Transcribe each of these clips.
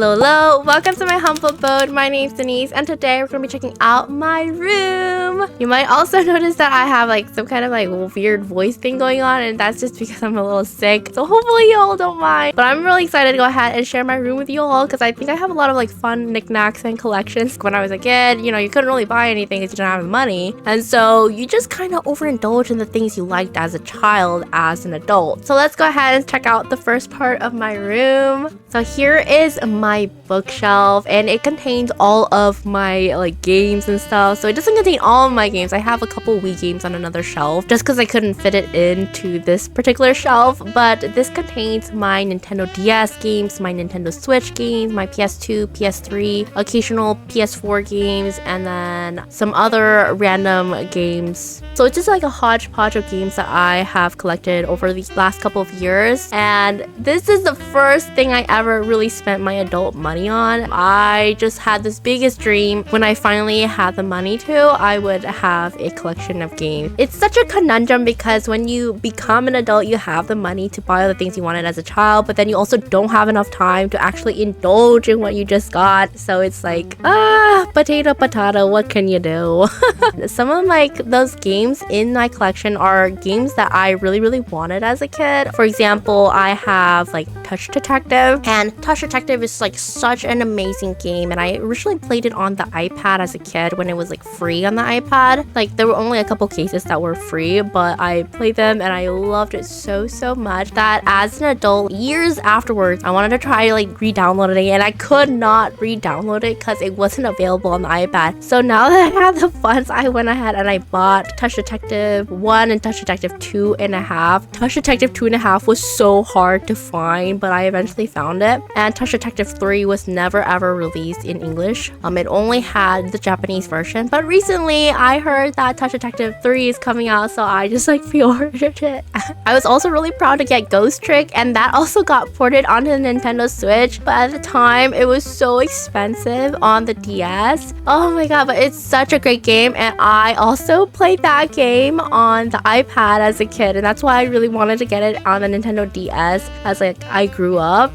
Hello, welcome to my humble abode. My name's Denise, and today we're gonna be checking out my room. You might also notice that I have like some kind of like weird voice thing going on, and that's just because I'm a little sick. So hopefully y'all don't mind. But I'm really excited to go ahead and share my room with you all because I think I have a lot of like fun knickknacks and collections. When I was a kid, you know, you couldn't really buy anything because you didn't have money, and so you just kind of overindulge in the things you liked as a child as an adult. So let's go ahead and check out the first part of my room. So here is my bookshelf, and it contains all of my like games and stuff. So it doesn't contain all of my games. I have a couple Wii games on another shelf just because I couldn't fit it into this particular shelf, but this contains my Nintendo DS games, my Nintendo Switch games, my PS2, PS3, occasional PS4 games, and then some other random games. So it's just like a hodgepodge of games that I have collected over the last couple of years, and this is the first thing I ever really spent my adult money on. I just had this biggest dream when I finally had the money to, I would have a collection of games. It's such a conundrum because when you become an adult, you have the money to buy all the things you wanted as a child, but then you also don't have enough time to actually indulge in what you just got. So it's like, potato, what can you do? Some of like those games in my collection are games that I really wanted as a kid. For example, I have like Touch Detective, and Touch Detective is like such an amazing game, and I originally played it on the iPad as a kid when it was like free on the iPad. Like there were only a couple cases that were free, but I played them and I loved it so much that as an adult, years afterwards, I wanted to try like re-downloading it, and I could not re-download it because it wasn't available on the iPad. So now that I have the funds, I went ahead and I bought Touch Detective 1 and Touch Detective 2.5. Touch Detective 2.5 was so hard to find, but I eventually found it. And Touch Detective 3 was never ever released in English. It only had the Japanese version, but recently I heard that Touch Detective 3 is coming out, so I just like pre-ordered it. I was also really proud to get Ghost Trick, and that also got ported onto the Nintendo Switch, but at the time it was so expensive on the DS. Oh my god, but it's such a great game, and I also played that game on the iPad as a kid, and that's why I really wanted to get it on the Nintendo DS as like I grew up.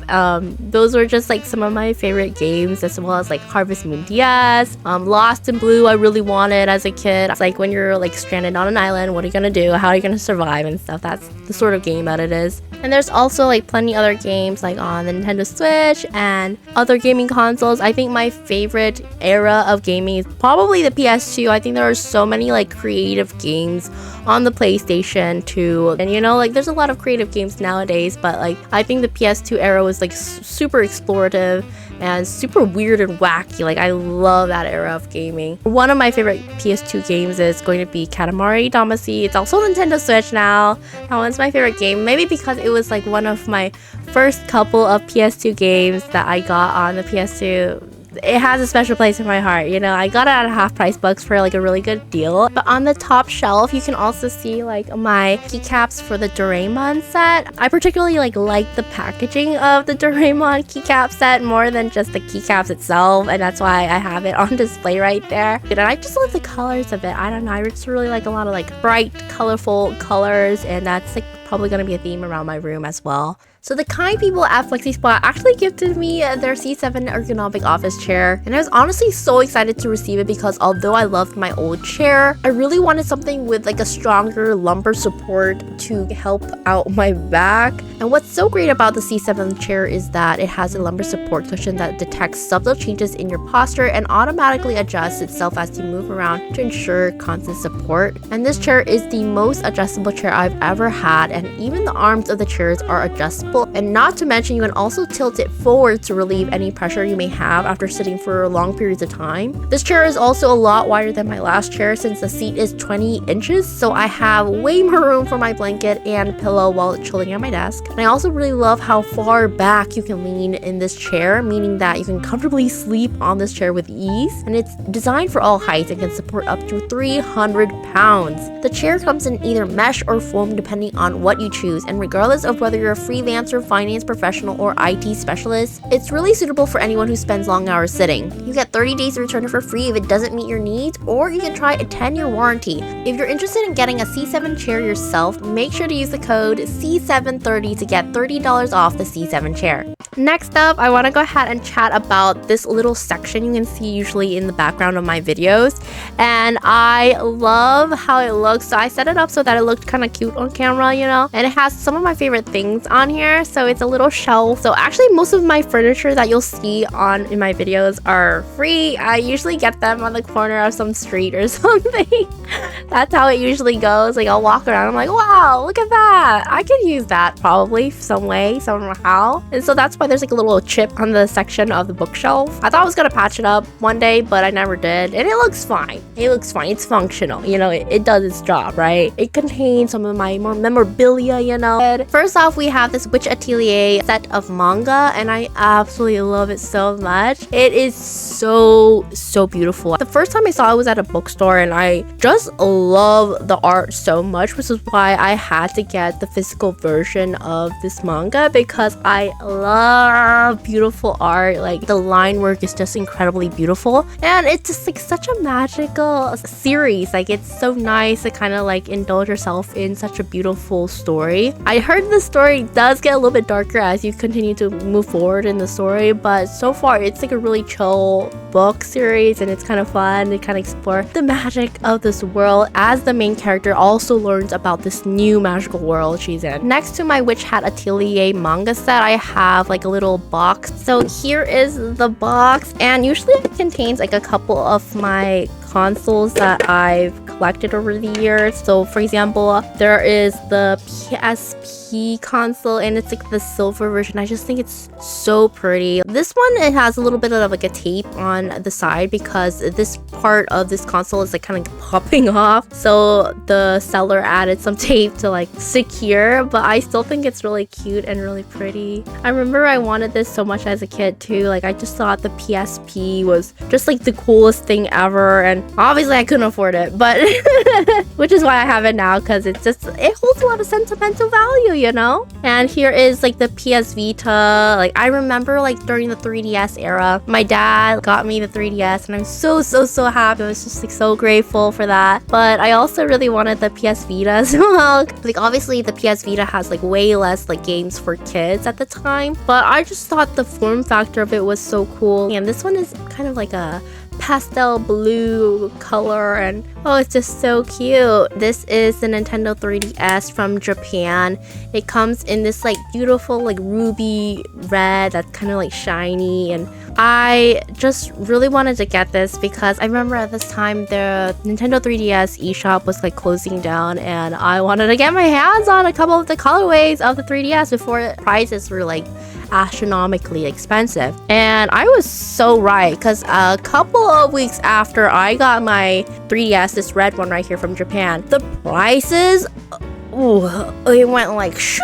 Those were just like some of my favorite games, as well as like Harvest Moon DS, Lost in Blue I really wanted as a kid. It's like when you're like stranded on an island, what are you gonna do? How are you gonna survive and stuff? That's the sort of game that it is. And there's also like plenty other games like on the Nintendo Switch and other gaming consoles. I think my favorite era of gaming is probably the PS2. I think there are so many like creative games on the PlayStation 2, and you know, like there's a lot of creative games nowadays, but like I think the PS2 era was like super explorative and super weird and wacky. Like I love that era of gaming. One of my favorite PS2 games is going to be Katamari Damacy. It's also Nintendo Switch now. That one's my favorite game, maybe because it was like one of my first couple of PS2 games that I got on the PS2. It has a special place in my heart. You know, I got it at a half price books for like a really good deal. But on the top shelf, you can also see like my keycaps for the Doraemon set. I particularly like the packaging of the Doraemon keycap set more than just the keycaps itself, and that's why I have it on display right there. And I just love the colors of it. I don't know, I just really like a lot of like bright, colorful colors, and that's like probably going to be a theme around my room as well. So the kind people at Flexispot actually gifted me their C7 Ergonomic office chair, and I was honestly so excited to receive it because although I loved my old chair, I really wanted something with like a stronger lumbar support to help out my back. And what's so great about the C7 chair is that it has a lumbar support cushion that detects subtle changes in your posture and automatically adjusts itself as you move around to ensure constant support. And this chair is the most adjustable chair I've ever had, and even the arms of the chairs are adjustable. And not to mention, you can also tilt it forward to relieve any pressure you may have after sitting for long periods of time. This chair is also a lot wider than my last chair since the seat is 20 inches, so I have way more room for my blanket and pillow while chilling at my desk. And I also really love how far back you can lean in this chair, meaning that you can comfortably sleep on this chair with ease. And it's designed for all heights and can support up to 300 pounds. The chair comes in either mesh or foam depending on what you choose, and regardless of whether you're a freelance freelancer, finance professional, or IT specialist. It's really suitable for anyone who spends long hours sitting. You get 30 days to return it for free if it doesn't meet your needs, or you can try a 10-year warranty. If you're interested in getting a C7 chair yourself, make sure to use the code C730 to get $30 off the C7 chair. Next up, I want to go ahead and chat about this little section you can see usually in the background of my videos, and I love how it looks. So I set it up so that it looked kind of cute on camera, you know, and it has some of my favorite things on here. So it's a little shelf. So actually most of my furniture that you'll see in my videos are free. I usually get them on the corner of some street or something. That's how it usually goes. Like I'll walk around, I'm like, wow, look at that, I could use that probably some way, somehow. And so that's why there's like a little chip on the section of the bookshelf. I thought I was gonna patch it up one day, but I never did, and it looks fine. It looks fine. It's functional, you know. It does its job, right? It contains some of my more memorabilia, you know. First off, we have this Witch Atelier set of manga, and I absolutely love it so much. It is so beautiful. The first time I saw it was at a bookstore, and I just love the art so much, which is why I had to get the physical version of this manga, because I love beautiful art. Like the line work is just incredibly beautiful, and it's just like such a magical series. Like it's so nice to kind of like indulge yourself in such a beautiful story. I heard the story does get a little bit darker as you continue to move forward in the story, but so far it's like a really chill book series, and it's kind of fun to kind of explore the magic of this world as the main character also learns about this new magical world she's in. Next to my Witch Hat Atelier manga set, I have like a little box. So here is the box, and usually it contains like a couple of my consoles that I've collected over the years. So for example, there is the PSP console, and it's like the silver version. I just think it's so pretty. This one, it has a little bit of like a tape on the side because this part of this console is like kind of popping off, so the seller added some tape to like secure, but I still think it's really cute and really pretty. I remember I wanted this so much as a kid too. Like I just thought the PSP was just like the coolest thing ever, and obviously I couldn't afford it, but which is why I have it now, because it holds a lot of sentimental value, you know. And here is like the PS Vita. Like I remember like during the 3DS era, my dad got me the 3DS, and I'm so happy. I was just like so grateful for that. But I also really wanted the PS Vita as well. Like obviously the PS Vita has like way less like games for kids at the time, but I just thought the form factor of it was so cool. And this one is kind of like a pastel blue color, and oh, it's just so cute. This is the Nintendo 3DS from Japan. It comes in this like beautiful like ruby red that's kind of like shiny, and I just really wanted to get this because I remember at this time the Nintendo 3DS eShop was like closing down, and I wanted to get my hands on a couple of the colorways of the 3DS before prices were like astronomically expensive. And I was so right, because a couple of weeks after I got my 3DS, this red one right here from Japan, the prices, ooh, it went like shoo.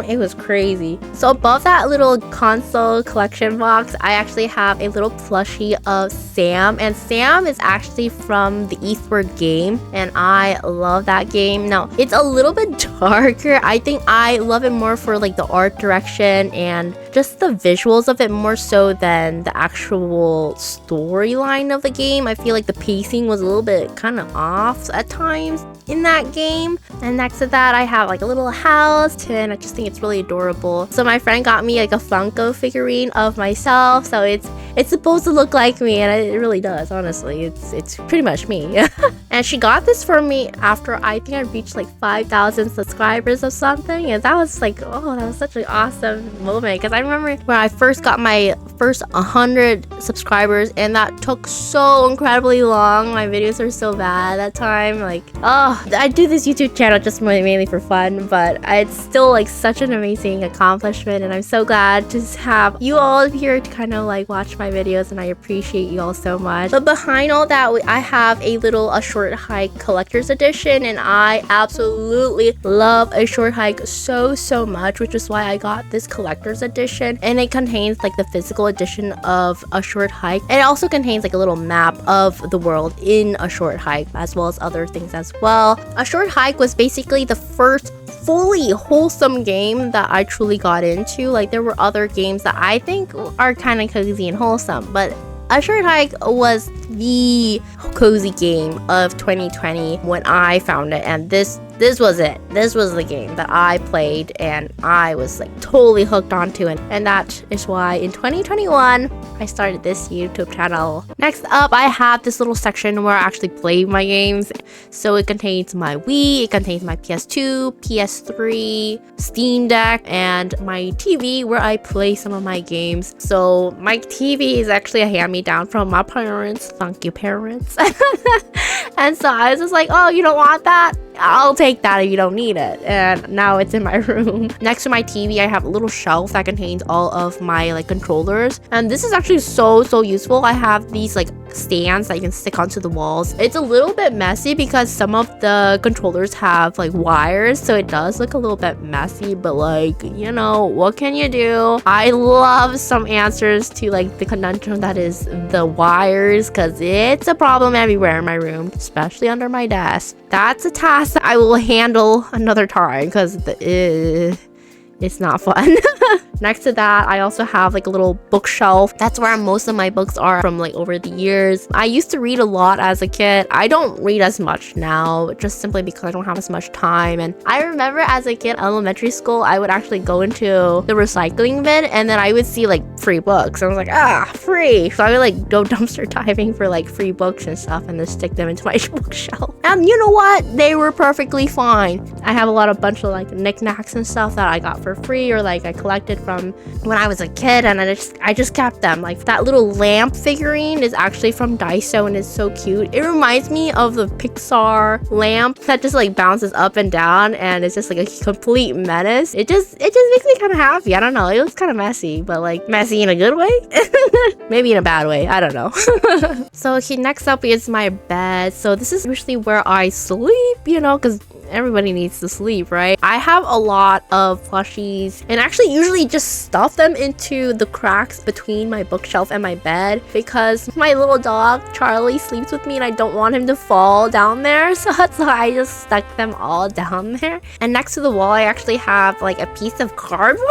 It was crazy. So above that little console collection box, I actually have a little plushie of Sam, and Sam is actually from the Eastward game, and I love that game. Now it's a little bit darker. I think I love it more for like the art direction and just the visuals of it more so than the actual storyline of the game. I feel like the pacing was a little bit kind of off at times in that game. And next to that, I have like a little house, and I just think it's really adorable. So my friend got me like a Funko figurine of myself, so it's supposed to look like me, and it really does. Honestly, it's pretty much me. And she got this for me after I think I reached like 5,000 subscribers or something, and that was like, oh, that was such an awesome moment, because I remember when I first got my first 100 subscribers, and that took so incredibly long. My videos were so bad at that time. Like, oh, I do this YouTube channel just mainly for fun, but it's still like such an amazing accomplishment, and I'm so glad to have you all here to kind of like watch my videos, and I appreciate you all so much. But behind all that, I have a short hike collector's edition, and I absolutely love a short hike so much, which is why I got this collector's edition. And it contains like the physical edition of a short hike, and it also contains like a little map of the world in a short hike, as well as other things as well. A short hike was basically the first fully wholesome game that I truly got into. Like, there were other games that I think are kind of cozy and wholesome, but A Short Hike was the cozy game of 2020 when I found it, and this was it. This was the game that I played and I was like totally hooked onto it, and that is why in 2021 I started this YouTube channel. Next up, I have this little section where I actually play my games. So it contains my Wii, it contains my PS2, PS3, Steam Deck, and my TV where I play some of my games. So my TV is actually a hand-me-down from my parents. Thank you, parents. And so I was just like, oh, you don't want that? I'll take that if you don't need it. And now it's in my room. Next to my TV, I have a little shelf that contains all of my like controllers. And this is actually so useful. I have these like stands that you can stick onto the walls. It's a little bit messy because some of the controllers have like wires, so it does look a little bit messy, but like, you know, what can you do? I love some answers to like the conundrum that is the wires, because it's a problem everywhere in my room, especially under my desk. That's a task that I will handle another time because it's not fun. Next to that, I also have like a little bookshelf. That's where most of my books are from like over the years. I used to read a lot as a kid. I don't read as much now, just simply because I don't have as much time. And I remember as a kid, elementary school, I would actually go into the recycling bin and then I would see like free books. I was like, free. So I would like go dumpster diving for like free books and stuff and then stick them into my bookshelf. And you know what? They were perfectly fine. I have a bunch of like knickknacks and stuff that I got for free or like I collected from when I was a kid, and I just kept them. Like that little lamp figurine is actually from Daiso and it's so cute. It reminds me of the Pixar lamp that just like bounces up and down and it's just like a complete menace. It just makes me kind of happy. I don't know, it looks kind of messy, but like messy in a good way. Maybe in a bad way, I don't know. So next up is my bed. So this is usually where I sleep, you know, because everybody needs to sleep, right? I have a lot of plushies and actually usually just stuff them into the cracks between my bookshelf and my bed because my little dog Charlie sleeps with me and I don't want him to fall down there, so that's why I just stuck them all down there. And next to the wall, I actually have like a piece of cardboard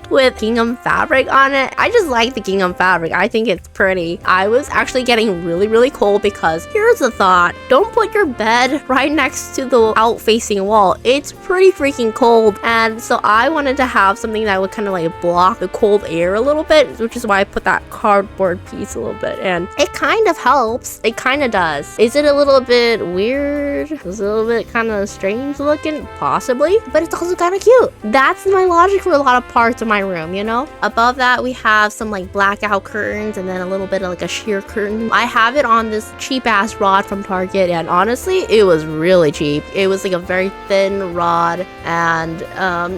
with gingham fabric on it. I just like the gingham fabric. I think it's pretty. I was actually getting really cold because here's the thought: don't put your bed right next to the out-facing wall. It's pretty freaking cold, and so I wanted to have something that would kind of like block the cold air a little bit, which is why I put that cardboard piece a little bit, and it kind of helps. It kind of does. Is it a little bit weird? Is it a little bit kind of strange looking? Possibly, but it's also kind of cute. That's my logic for a lot of parts of my room, you know? Above that, we have some like blackout curtains and then a little bit of like a sheer curtain. I have it on this cheap ass rod from Target, and honestly, it was really cheap. It was like a very thin rod, and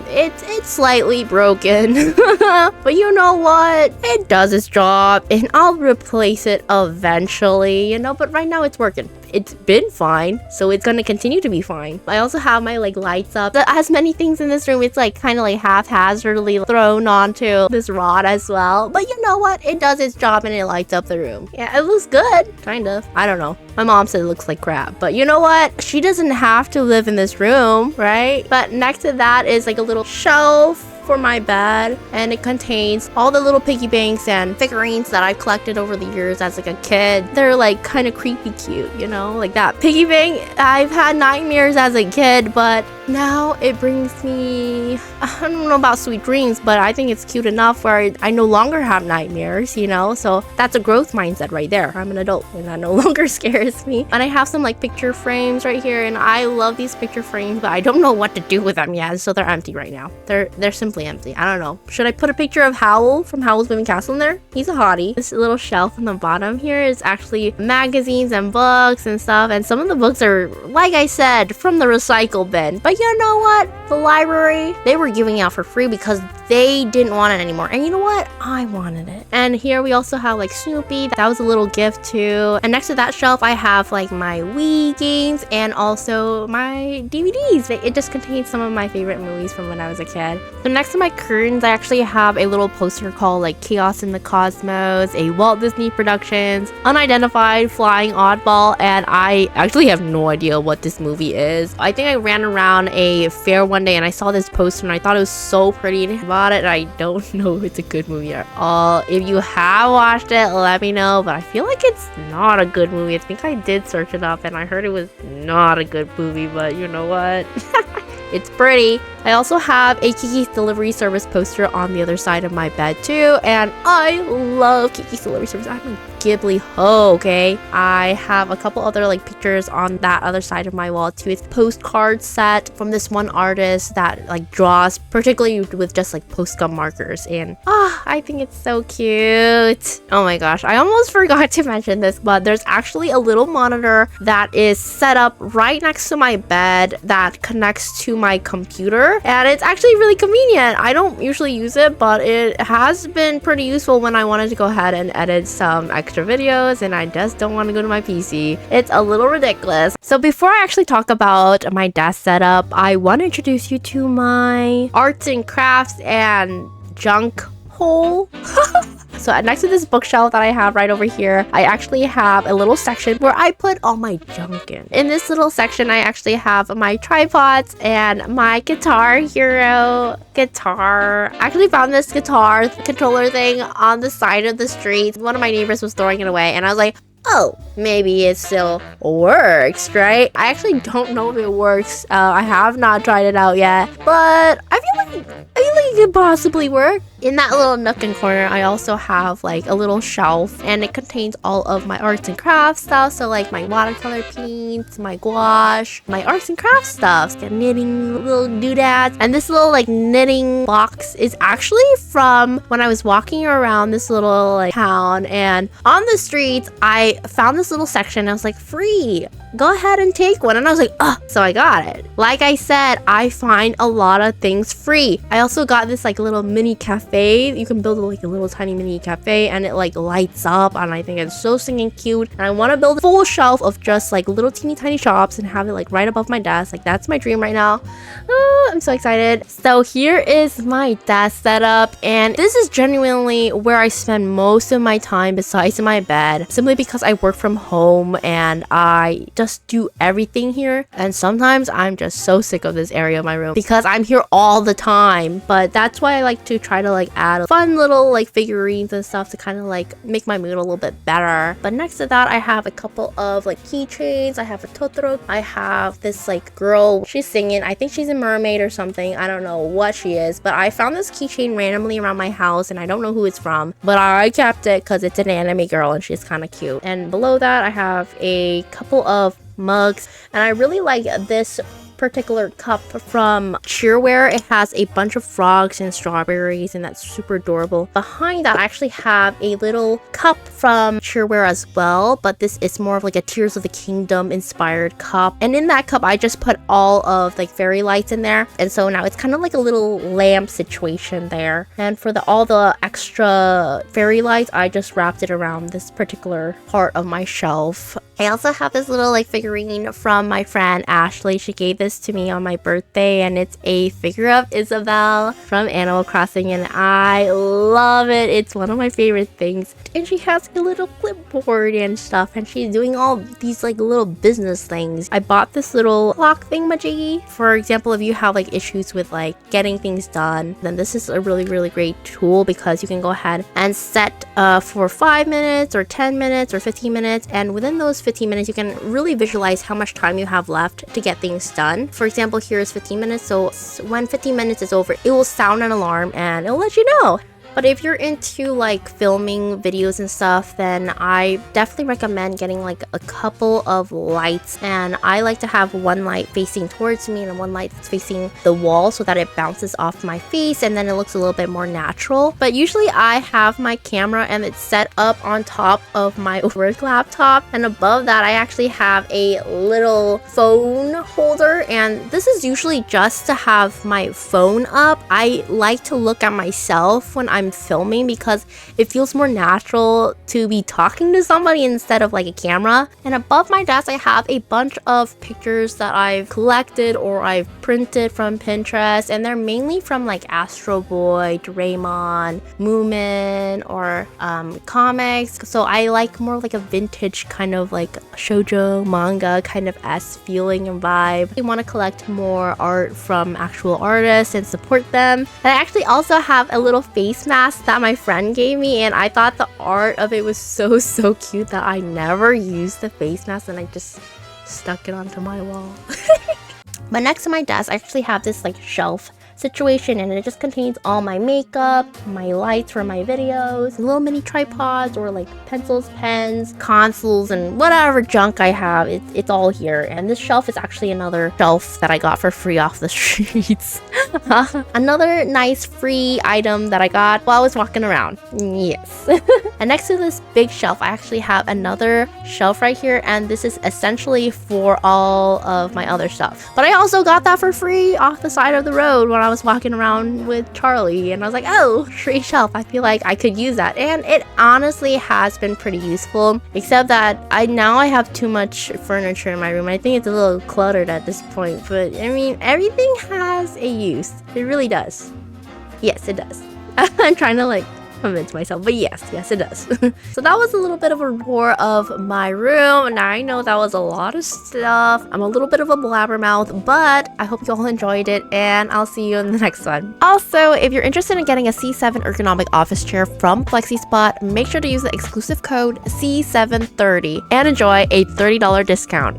it's slightly broken. But you know what? It does its job, and I'll replace it eventually, you know? But right now it's working. It's been fine, so it's gonna continue to be fine. I also have my like lights up. As many things in this room, it's like kind of like haphazardly thrown onto this rod as well. But you know what? It does its job and it lights up the room. Yeah, it looks good, kind of. I don't know. My mom said it looks like crap, but you know what? She doesn't have to live in this room, right? But next to that is like a little shelf for my bed, and it contains all the little piggy banks and figurines that I've collected over the years as like a kid. They're like kind of creepy cute, you know, like that piggy bank. I've had nightmares as a kid, but now it brings me, I don't know about sweet dreams, but I think it's cute enough where I no longer have nightmares, you know? So that's a growth mindset right there. I'm an adult and that no longer scares me. And I have some like picture frames right here, and I love these picture frames, but I don't know what to do with them yet, so they're empty right now. They're simply empty. I don't know. Should I put a picture of Howl from Howl's Moving Castle in there? He's a hottie. This little shelf on the bottom here is actually magazines and books and stuff, and some of the books are, like I said, from the recycle bin. But you know what? The library, they were giving out for free because they didn't want it anymore. And you know what? I wanted it. And here we also have like Snoopy. That was a little gift too. And next to that shelf, I have like my Wii games and also my DVDs. It just contains some of my favorite movies from when I was a kid. So next to my curtains, I actually have a little poster called like Chaos in the Cosmos, a Walt Disney Productions, Unidentified Flying Oddball, and I actually have no idea what this movie is. I think I ran around a fair one day and I saw this poster and I thought it was so pretty and I bought it, and I don't know if it's a good movie at all. If you have watched it, let me know, but I feel like it's not a good movie. I think I did search it up and I heard it was not a good movie, but you know what? It's pretty. I also have a Kiki's Delivery Service poster on the other side of my bed too, and I love Kiki's Delivery Service. I'm a Ghibli hoe, okay? I have a couple other like pictures on that other side of my wall too. It's a postcard set from this one artist that like draws particularly with just like postcard markers, and I think it's so cute. Oh my gosh, I almost forgot to mention this, but there's actually a little monitor that is set up right next to my bed that connects to my computer, and it's actually really convenient. I don't usually use it, but it has been pretty useful when I wanted to go ahead and edit some extra videos and I just don't want to go to my PC. It's a little ridiculous. So before I actually talk about my desk setup, I want to introduce you to my arts and crafts and junk hole. So next to this bookshelf that I have right over here, I actually have a little section where I put all my junk in. In this little section, I actually have my tripods and my Guitar Hero guitar. I actually found this guitar controller thing on the side of the street. One of my neighbors was throwing it away and I was like, oh, maybe it still works, right? I actually don't know if it works. I have not tried it out yet, but I feel like it could possibly work. In that little nook and corner, I also have like a little shelf, and it contains all of my arts and crafts stuff. So like my watercolor paints, my gouache, my arts and crafts stuff, the knitting little doodads. And this little like knitting box is actually from when I was walking around this little like town, and on the streets, I found this little section. I was like, free. Go ahead and take one. And I was like, oh, so I got it. Like I said, I find a lot of things free. I also got this like little mini cafe. You can build like a little tiny mini cafe and it like lights up, and I think it's so stinking cute. And I want to build a full shelf of just like little teeny tiny shops and have it like right above my desk. Like that's my dream right now. Oh, I'm so excited. So here is my desk setup, and this is genuinely where I spend most of my time besides in my bed, simply because I work from home and I just do everything here. And sometimes I'm just so sick of this area of my room because I'm here all the time. But that's why I like to try to like add fun little like figurines and stuff to kind of like make my mood a little bit better. But next to that, I have a couple of like keychains. I have a Totoro. I have this like girl, she's singing. I think she's a mermaid or something. I don't know what she is, but I found this keychain randomly around my house and I don't know who it's from, but I kept it because it's an anime girl and she's kind of cute. And below that, I have a couple of mugs, and I really like this particular cup from Cheerware. It has a bunch of frogs and strawberries, and that's super adorable. Behind that, I actually have a little cup from Cheerware as well, but this is more of like a Tears of the Kingdom inspired cup. And in that cup, I just put all of like fairy lights in there, and so now it's kind of like a little lamp situation there. And for all the extra fairy lights, I just wrapped it around this particular part of my shelf. I also have this little like figurine from my friend Ashley. She gave this to me on my birthday, and it's a figure of Isabelle from Animal Crossing, and I love it. It's one of my favorite things. And she has a little clipboard and stuff, and she's doing all these like little business things. I bought this little clock thingamajiggy. For example, if you have like issues with like getting things done, then this is a really great tool because you can go ahead and set for 5 minutes or 10 minutes or 15 minutes, and within those 15 minutes, you can really visualize how much time you have left to get things done. For example, here is 15 minutes. So when 15 minutes is over, it will sound an alarm and it'll let you know, But if you're into like filming videos and stuff, then I definitely recommend getting like a couple of lights. And I like to have one light facing towards me and one light that's facing the wall so that it bounces off my face and then it looks a little bit more natural. But usually I have my camera and it's set up on top of my work laptop, and above that I actually have a little phone holder, and this is usually just to have my phone up. I like to look at myself when I'm filming because it feels more natural to be talking to somebody instead of like a camera. And above my desk I have a bunch of pictures that I've collected or I've printed from Pinterest, and they're mainly from like Astro Boy, Doraemon, Moomin, or comics. So I like more like a vintage kind of like shoujo manga kind of S feeling and vibe. I want to collect more art from actual artists and support them. And I actually also have a little face mask that my friend gave me, and I thought the art of it was so cute that I never used the face mask and I just stuck it onto my wall. But next to my desk I actually have this like shelf situation, and it just contains all my makeup, my lights for my videos, little mini tripods, or like pencils, pens, consoles, and whatever junk I have. It's all here. And this shelf is actually another shelf that I got for free off the streets. Another nice free item that I got while I was walking around. Yes. And next to this big shelf I actually have another shelf right here, and this is essentially for all of my other stuff. But I also got that for free off the side of the road when I was walking around with Charlie, and I was like, oh, free shelf, I feel like I could use that. And it honestly has been pretty useful, except that I have too much furniture in my room. I think it's a little cluttered at this point, but I mean, everything has a use. It really does. Yes, it does. I'm trying to like convince myself, but yes it does. So that was a little bit of a tour of my room, and I know that was a lot of stuff. I'm a little bit of a blabbermouth, but I hope you all enjoyed it, and I'll see you in the next one. Also, if you're interested in getting a C7 ergonomic office chair from Flexispot, make sure to use the exclusive code C730 and enjoy a $30 discount.